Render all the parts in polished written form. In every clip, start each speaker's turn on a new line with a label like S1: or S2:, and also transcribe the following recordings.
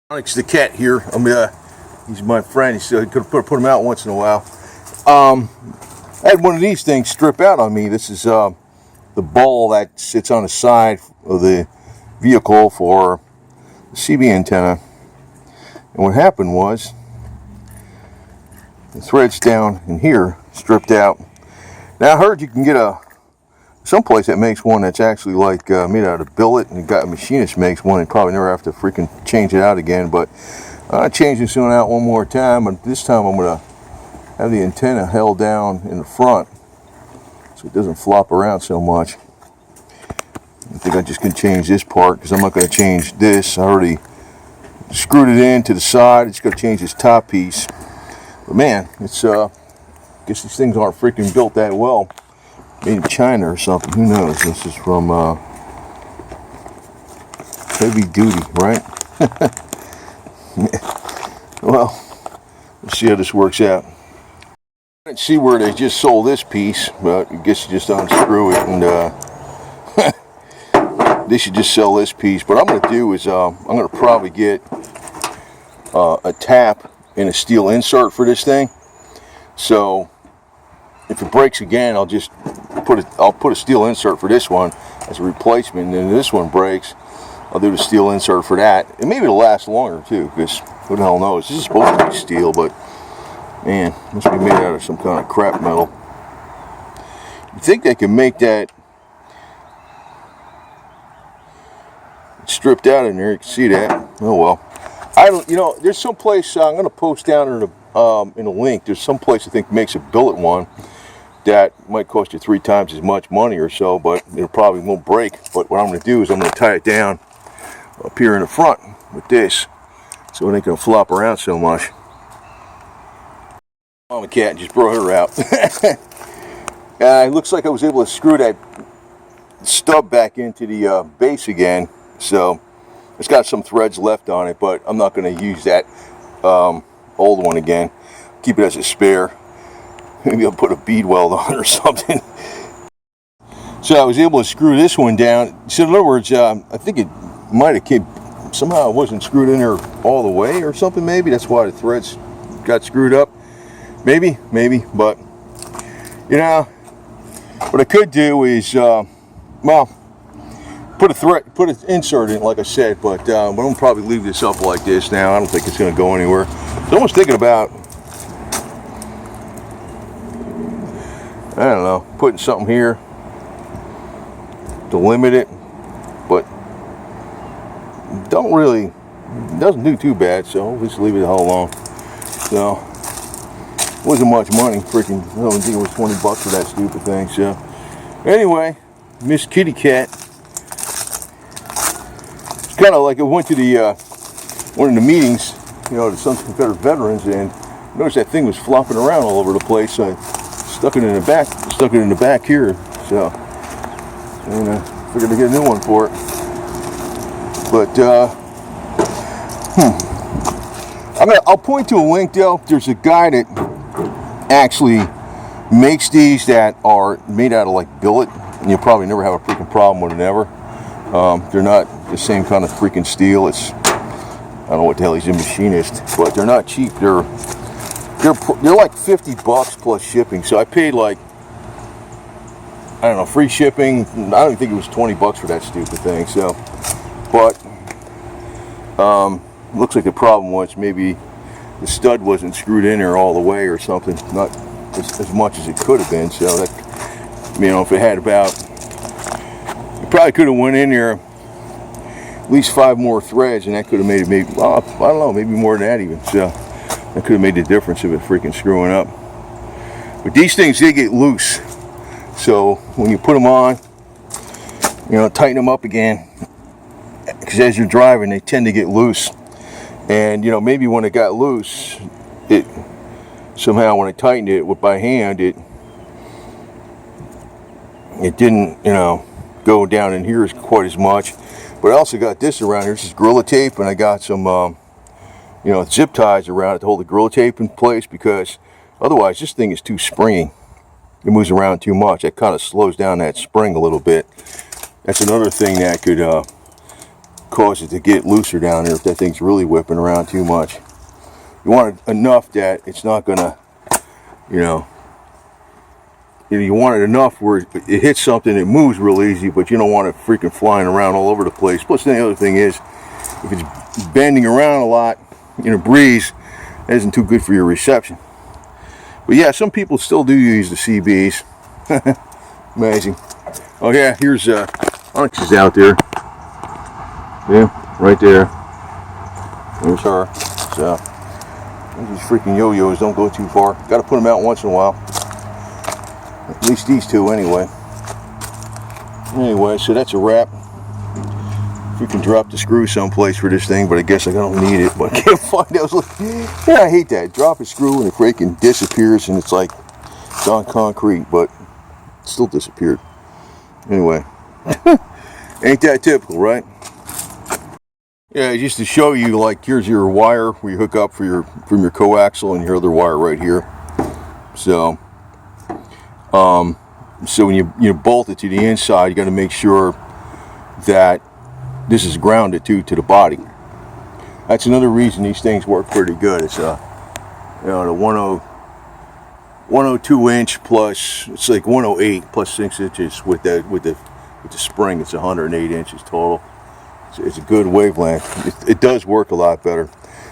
S1: Alex the cat here. He's my friend. He said he could put him out once in a while. I had one of these things strip out on me. This is the ball that sits on the side of the vehicle for the CB antenna. And what happened was the threads down in here stripped out. Now I heard you can get someplace that makes one that's actually like made out of billet, and a machinist makes one and probably never have to freaking change it out again. But I changed this one out one more time, but this time I'm gonna have the antenna held down in the front so it doesn't flop around so much. I think I just can change this part because I'm not going to change this. I already screwed it in to the side. It's going to change this top piece. But man, it's I guess these things aren't freaking built that well. Made in China or something. Who knows? This is from heavy duty, right? Well, let's see how this works out. I didn't see where they just sold this piece, but I guess you just unscrew it, and they should just sell this piece. What I'm going to do is I'm going to probably get a tap and a steel insert for this thing. So if it breaks again, I'll just put a steel insert for this one as a replacement, and then this one breaks, I'll do the steel insert for that, and maybe it'll last longer too, because who the hell knows? This is supposed to be steel, but man, it must be made out of some kind of crap metal. You think they can make that stripped out in there? You can see that. Oh well. I don't. You know, there's some place I'm going to post down in a link. There's some place I think makes a billet one that might cost you 3 times as much money or so, but it probably won't break. But what I'm going to do is I'm going to tie it down up here in the front with this, so it ain't going to flop around so much. Mama cat just brought her out. It looks like I was able to screw that stub back into the base again, so it's got some threads left on it, but I'm not going to use that old one again. Keep it as a spare. Maybe I'll put a bead weld on it or something. So I was able to screw this one down. So in other words, I think it might have came, somehow it wasn't screwed in there all the way or something. Maybe that's why the threads got screwed up. Maybe, but you know, what I could do is, well, put an insert in, like I said, but I'm gonna probably leave this up like this now. I don't think it's gonna go anywhere. So I was thinking about, I don't know, putting something here to limit it, but it doesn't do too bad, so I'll just leave it all alone. So wasn't much money, freaking, I don't think it was 20 bucks for that stupid thing. So anyway, Miss Kitty Cat, it's kind of like I went to the one of the meetings, you know, to some Confederate veterans, and noticed that thing was flopping around all over the place. So I stuck it in the back here. So figured to get a new one for it. But I'll point to a link though. There's a guy that actually makes these that are made out of like billet, and you'll probably never have a freaking problem with it ever. They're not the same kind of freaking steel. It's, I don't know what the hell, he's a machinist, but they're not cheap. They're like 50 bucks plus shipping. So I paid like, I don't know, free shipping. I don't even think it was 20 bucks for that stupid thing. So, but looks like the problem was maybe the stud wasn't screwed in there all the way or something, not as much as it could have been. So that, you know, if it had about, it probably could have went in there at least 5 more threads, and that could have made it maybe, well, I don't know, maybe more than that even. So that could have made the difference of it freaking screwing up. But these things, they get loose. So when you put them on, you know, tighten them up again, because as you're driving, they tend to get loose. And you know, maybe when it got loose, it somehow, when I tightened it by hand, it didn't, you know, go down in here quite as much. But I also got this around here. This is Gorilla Tape, and I got some you know, zip ties around it to hold the Gorilla Tape in place, because otherwise this thing is too springy. It moves around too much. That kind of slows down that spring a little bit. That's another thing that could cause it to get looser down there if that thing's really whipping around too much. You want it enough that it's not gonna, you know, you want it enough where it hits something, it moves real easy, but you don't want it freaking flying around all over the place. Plus, the other thing is, if it's bending around a lot in a breeze, that isn't too good for your reception. But yeah, some people still do use the CBs. Amazing. Oh yeah, here's Onyx is out there. Yeah, right there. There's her. So these freaking yo-yos don't go too far. Got to put them out once in a while. At least these two, anyway. Anyway, so that's a wrap. If we can drop the screw someplace for this thing, but I guess I don't need it. But I can't find it. I was like, yeah, I hate that. Drop a screw and it freaking disappears, and it's like it's on concrete, but it still disappeared. Anyway, ain't that typical, right? Yeah, just to show you, like, here's your wire where you hook up for your from your coaxial, and your other wire right here. So when you bolt it to the inside, you got to make sure that this is grounded to the body. That's another reason these things work pretty good. It's the 102 inch plus, it's like 108 plus 6 inches with the spring. It's 108 inches total. So it's a good wavelength. It does work a lot better.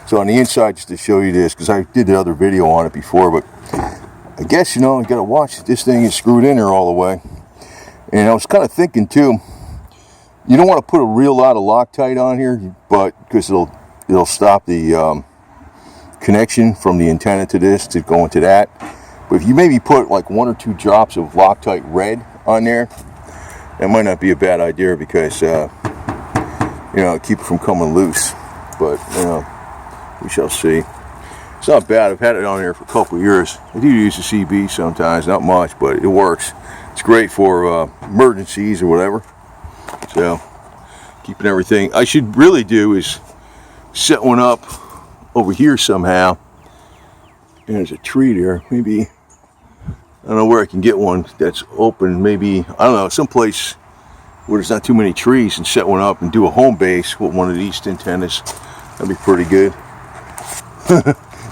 S1: So on the inside, just to show you this, because I did the other video on it before, but I guess, you know, you got to watch. This thing is screwed in there all the way. And I was kind of thinking too, you don't want to put a real lot of Loctite on here, but because it'll stop the connection from the antenna to this to go into that. But if you maybe put like 1 or 2 drops of Loctite red on there, that might not be a bad idea, because you know, keep it from coming loose. But you know, we shall see. It's not bad. I've had it on here for a couple of years. I do use the CB sometimes, not much, but it works. It's great for emergencies or whatever. So, keeping everything. I should really do is set one up over here somehow. And there's a tree there. Maybe, I don't know where I can get one that's open. Maybe, I don't know, someplace where there's not too many trees, and set one up and do a home base with one of these antennas. That'd be pretty good.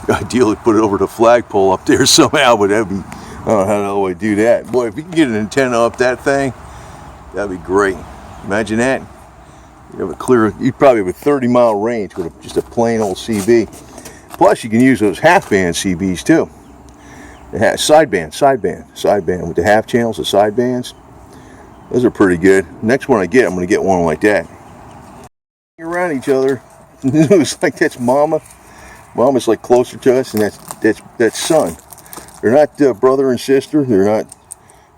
S1: Ideally put it over the flagpole up there somehow, but that'd be, I don't know how to do that. Boy, if you can get an antenna up that thing, that'd be great. Imagine that. You'd probably have a 30-mile range with just a plain old CB. Plus, you can use those half-band CBs too. Sideband with the half channels, the sidebands. Those are pretty good. Next one I get, I'm going to get one like that. Around each other. It's like that's Mama. Mama's like closer to us, and that's son. They're not brother and sister. They're not.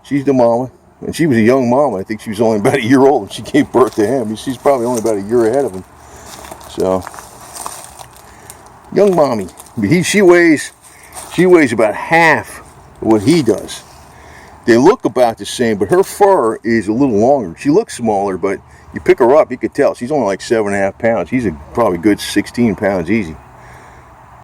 S1: She's the mama, and she was a young mama. I think she was only about a year old when she gave birth to him. She's probably only about a year ahead of him. So, young mommy. But she weighs about half of what he does. They look about the same, but her fur is a little longer. She looks smaller, but you pick her up, you could tell she's only like 7.5 pounds. He's probably good 16 pounds easy.